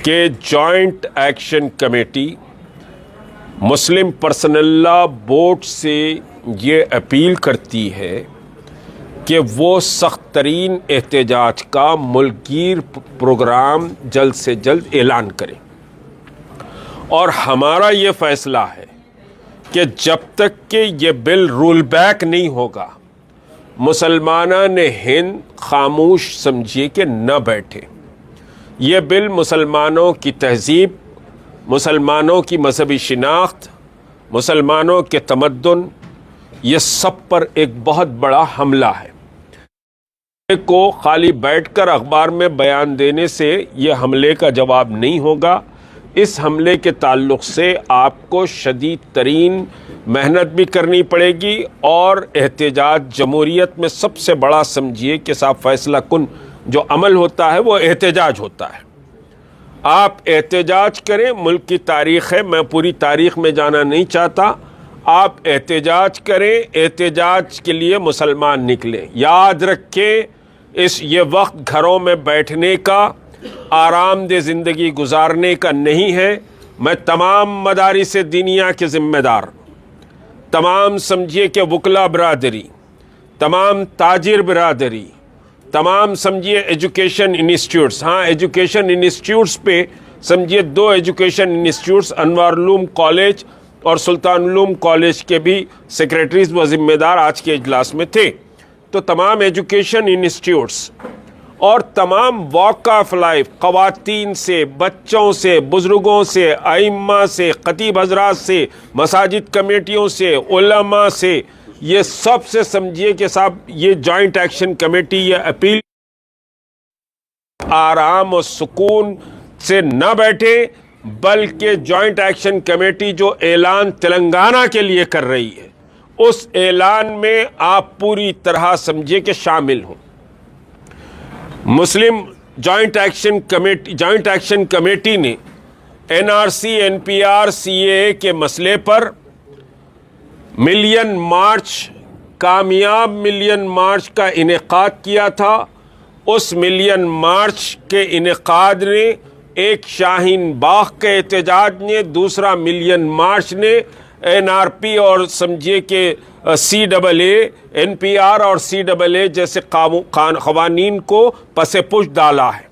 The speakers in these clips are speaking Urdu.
کہ جوائنٹ ایکشن کمیٹی مسلم پرسنل لا بورڈ سے یہ اپیل کرتی ہے کہ وہ سخت ترین احتجاج کا ملک گیر پروگرام جلد سے جلد اعلان کرے، اور ہمارا یہ فیصلہ ہے کہ جب تک کہ یہ بل رول بیک نہیں ہوگا مسلمانان ہند خاموش سمجھیے کہ نہ بیٹھے۔ یہ بل مسلمانوں کی تہذیب، مسلمانوں کی مذہبی شناخت، مسلمانوں کے تمدن، یہ سب پر ایک بہت بڑا حملہ ہے۔ کو خالی بیٹھ کر اخبار میں بیان دینے سے یہ حملے کا جواب نہیں ہوگا۔ اس حملے کے تعلق سے آپ کو شدید ترین محنت بھی کرنی پڑے گی، اور احتجاج جمہوریت میں سب سے بڑا سمجھیے کہ صاحب فیصلہ کن جو عمل ہوتا ہے وہ احتجاج ہوتا ہے۔ آپ احتجاج کریں، ملک کی تاریخ ہے، میں پوری تاریخ میں جانا نہیں چاہتا۔ آپ احتجاج کریں، احتجاج کے لیے مسلمان نکلیں۔ یاد رکھیں یہ وقت گھروں میں بیٹھنے کا، آرام دہ زندگی گزارنے کا نہیں ہے۔ میں تمام مدارس دینیا کے ذمہ دار، تمام سمجھیے کہ وکلا برادری، تمام تاجر برادری، تمام سمجھیے ایجوکیشن انسٹیٹیوٹس، ہاں ایجوکیشن انسٹیٹیوٹس پہ سمجھیے 2 ایجوکیشن انسٹیٹیوٹس انوار العلوم کالج اور سلطان العلوم کالج کے بھی سیکریٹریز و ذمہ دار آج کے اجلاس میں تھے۔ تو تمام ایجوکیشن انسٹیٹیوٹس اور تمام واک آف لائف، خواتین سے، بچوں سے، بزرگوں سے، ائمہ سے، خطیب حضرات سے، مساجد کمیٹیوں سے، علماء سے، یہ سب سے سمجھیے کہ صاحب یہ جوائنٹ ایکشن کمیٹی یہ اپیل آرام و سکون سے نہ بیٹھے، بلکہ جوائنٹ ایکشن کمیٹی جو اعلان تلنگانہ کے لیے کر رہی ہے اس اعلان میں آپ پوری طرح سمجھے کہ شامل ہوں۔ مسلم جوائنٹ ایکشن کمیٹی نے NRC NPR CAA کے مسئلے پر ملین مارچ، کامیاب ملین مارچ کا انعقاد کیا تھا۔ اس ملین مارچ کے انعقاد نے ایک شاہین باغ کے احتجاج نے، دوسرا ملین مارچ نے NRP اور سمجھیے کہ CAA، NPR اور CAA جیسے قوانین کو پس پش ڈالا ہے۔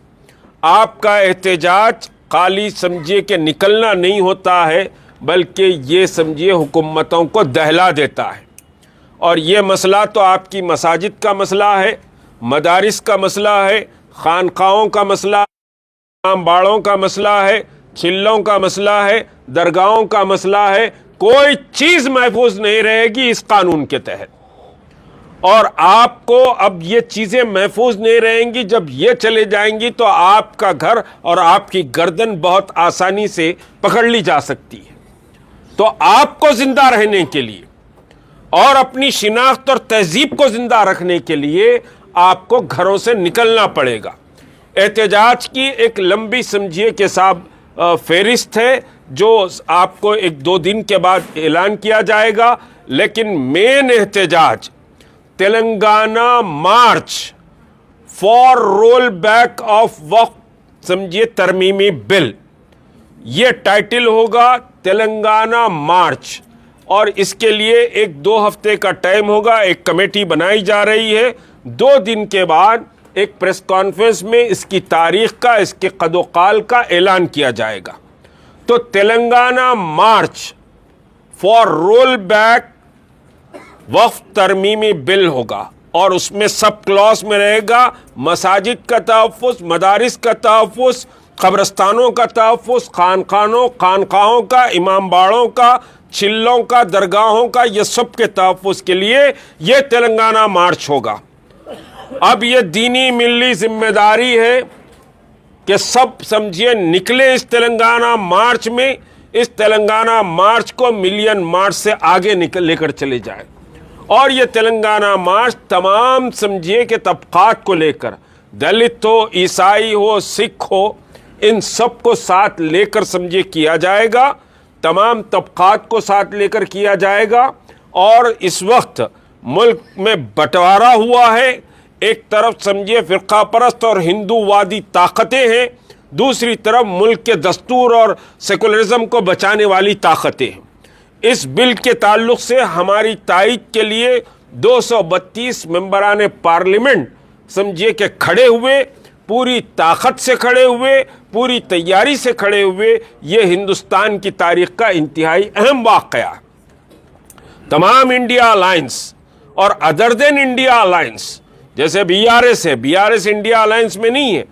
آپ کا احتجاج خالی سمجھیے کہ نکلنا نہیں ہوتا ہے، بلکہ یہ سمجھیے حکومتوں کو دہلا دیتا ہے۔ اور یہ مسئلہ تو آپ کی مساجد کا مسئلہ ہے، مدارس کا مسئلہ ہے، خانقاہوں کا مسئلہ ہے، باڑوں کا مسئلہ ہے، چلوں کا مسئلہ ہے، درگاہوں کا مسئلہ ہے۔ کوئی چیز محفوظ نہیں رہے گی اس قانون کے تحت، اور آپ کو اب یہ چیزیں محفوظ نہیں رہیں گی۔ جب یہ چلے جائیں گی تو آپ کا گھر اور آپ کی گردن بہت آسانی سے پکڑ لی جا سکتی ہے۔ تو آپ کو زندہ رہنے کے لیے اور اپنی شناخت اور تہذیب کو زندہ رکھنے کے لیے آپ کو گھروں سے نکلنا پڑے گا۔ احتجاج کی ایک لمبی سمجھیے کہ صاحب فہرست ہے جو آپ کو 1-2 دن کے بعد اعلان کیا جائے گا، لیکن مین احتجاج Telangana march for roll back of وقف سمجھیے ترمیمی بل، یہ ٹائٹل ہوگا تلنگانہ مارچ، اور اس کے لیے 1-2 ہفتے کا ٹائم ہوگا۔ ایک کمیٹی بنائی جا رہی ہے، 2 دن کے بعد ایک پریس کانفرنس میں اس کی تاریخ کا، اس کے قد و قال کا اعلان کیا جائے گا۔ تو Telangana march for roll back وقف ترمیمی بل ہوگا، اور اس میں سب کلاس میں رہے گا مساجد کا تحفظ، مدارس کا تحفظ، قبرستانوں کا تحفظ، خانقاہوں کا، امام باڑوں کا، چلوں کا، درگاہوں کا، یہ سب کے تحفظ کے لیے یہ تلنگانہ مارچ ہوگا۔ اب یہ دینی ملی ذمہ داری ہے کہ سب سمجھیے نکلے اس تلنگانہ مارچ میں، اس تلنگانہ مارچ کو ملین مارچ سے آگے لے کر چلے جائیں، اور یہ تلنگانہ مارچ تمام سمجھیے کہ طبقات کو لے کر، دلت ہو، عیسائی ہو، سکھ ہو، ان سب کو ساتھ لے کر سمجھیے کیا جائے گا، تمام طبقات کو ساتھ لے کر کیا جائے گا۔ اور اس وقت ملک میں بٹوارا ہوا ہے، ایک طرف سمجھیے فرقہ پرست اور ہندو وادی طاقتیں ہیں، دوسری طرف ملک کے دستور اور سیکولرزم کو بچانے والی طاقتیں ہیں۔ اس بل کے تعلق سے ہماری تائید کے لیے 232 ممبران پارلیمنٹ سمجھیے کہ کھڑے ہوئے، پوری طاقت سے کھڑے ہوئے، پوری تیاری سے کھڑے ہوئے۔ یہ ہندوستان کی تاریخ کا انتہائی اہم واقعہ۔ تمام انڈیا الائنس اور ادر دین انڈیا الائنس، جیسے بی آر ایس ہے، B R S India alliance میں نہیں ہے،